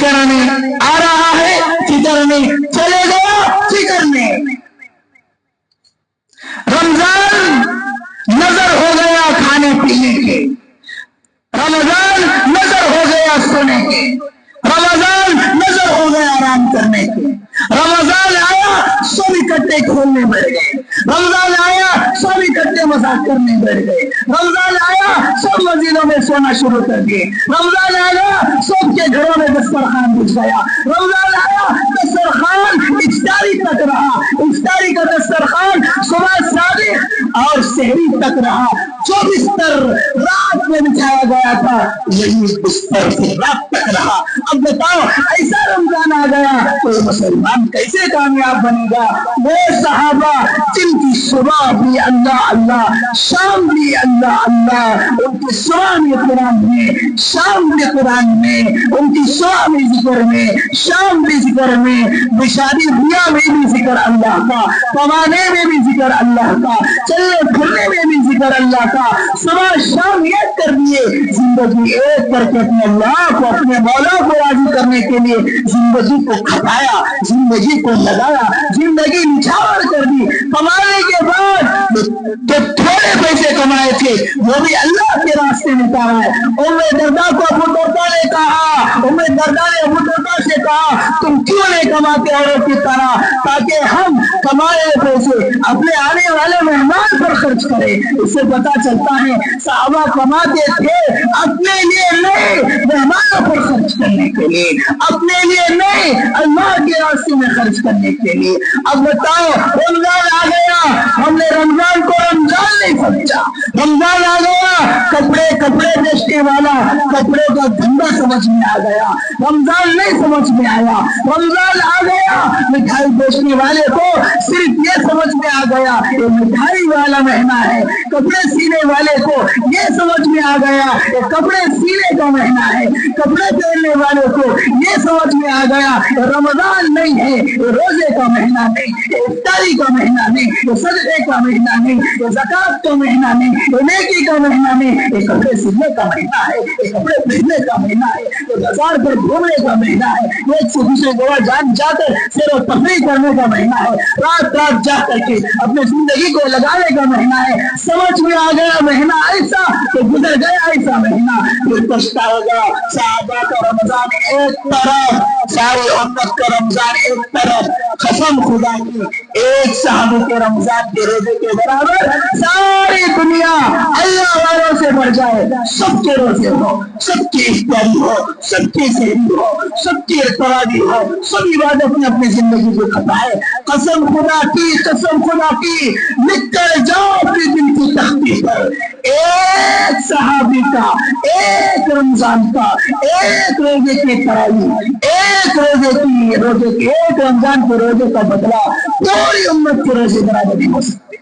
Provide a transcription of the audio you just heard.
فکر میں آ رہا ہے، فکر میں چلے گیا، فکر میں رمضان نظر ہو گیا کھانے پینے کے، رمضان نظر ہو گیا سونے کے، رمضان نظر ہو گیا آرام کرنے کے، رمضان آیا سب اکٹھے کھولنے بیٹھ گئے، رمضان آیا سب اکٹھے مذاق کرنے بیٹھ گئے، رمضان آیا سب مسجدوں میں سونا شروع کر دیے، رمضان آیا سب کے گھروں میں دسترخوان بچھ گیا، رمضان آیا دسترخوان افطاری تک رہا، افطاری کا دسترخوان صبح صادق اور سحری تک رہا، جو بستر رات میں بچھایا گیا تھا وہی بستر سے رات تک رہا۔ اب بتاؤ ایسا رمضان آ گیا تو مسلمان کیسے کامیاب بنے گا؟ وہ صحابہ جن کی صبح بھی اللہ اللہ، شام بھی اللہ اللہ، ان کی صبح بھی قرآن میں، شام بھی قرآن میں، ان کی صبح بھی ذکر میں، شام بھی ذکر میں، بشادی دنیا میں بھی ذکر اللہ کا، کمانے میں بھی ذکر اللہ کا، چلنے پھرنے میں بھی ذکر اللہ کا، صبح شام ایک کر دیے، زندگی ایک کر کے اپنے اللہ کو، اپنے مولا کو راضی کرنے کے لیے زندگی کو کھپایا، زندگی کو لگایا، زندگی نچھاور کر دی۔ کمانے کے بعد جو تھوڑے پیسے کمائے تھے وہ بھی اللہ کے راستے میں کمائے۔ ام درداء کو ابو درداء نے کہا، ام درداء نے ابو درداء سے کہا تم کیوں نہیں کماتے عورت کی طرح، تاکہ ہم کمائے پیسے اپنے آنے والے مہمان پر خرچ کریں۔ اس سے پتا چلتا ہے صحابہ کماتے تھے اپنے لیے نہیں، مہمانوں پر خرچ کرنے کے لیے، اپنے لیے نہیں، اللہ کے راستے میں خرچ کرنے کے لیے۔ اب بتاؤ رمضان آ گیا، ہم نے رمضان کو رمضان نہیں سمجھا، رمضان آ گیا کپڑے بیچنے والا کپڑے کا دھندا سمجھ میں آ گیا، رمضان نہیں سمجھ میں آیا، رمضان آ گیا مٹھائی بیچنے والے کو صرف یہ سمجھ میں آ گیا یہ مٹھائی والا مہینہ ہے، کپڑے سینے والے کو یہ سمجھ میں آ گیا یہ کپڑے سینے کا مہینہ ہے، کپڑے پہننے والے کو یہ سمجھ میں آ گیا یہ رمضان نہیں ہے، یہ روزے کا مہینہ نہیں، یہ افطاری کا مہینہ نہیں، یہ صدقے کا مہینہ نہیں، یہ زکات کا مہینہ نہیں، یہ نیکی کا مہینہ نہیں، یہ کپڑے سینے کا مہینہ ہے، یہ کپڑے پہننے کا مہینہ ہے، یہ بازار پر گھومنے کا مہینہ ہے، ایک سے دوسرے جگہ جا کر سیر و تفریح کرنے کا مہینہ ہے، رات جا کر کے اپنی زندگی کو لگانے کا مہینہ ہے۔ سمجھ میں آ گیا مہینہ ایسا تو گزر گیا ایسا مہینہ، پھر پچھتا ہوگا۔ صحابہ کا رمضان ایک طرف، ساری امت کا رمضان ایک طرف، قسم خدا کی ایک صحابہ کے رمضان کے روزے کے برابر ساری دنیا اللہ والوں سے بڑھ جائے، سب کے روزے ہو، سب کی افطاری ہو، سب کی سحری ہو، سب کی افطاری ہو، سب عبادت میں اپنی زندگی کو کھپائے۔ قسم خدا کی لکھ کر جاؤ اپنی دل کی تختی پر، ایک صحابی کا، ایک رمضان کا، ایک روزے کی تراویح، ایک روزے کے ایک رمضان کے روزے کا بدلہ پوری امت کے روزے برابر نہیں ہو سکتے۔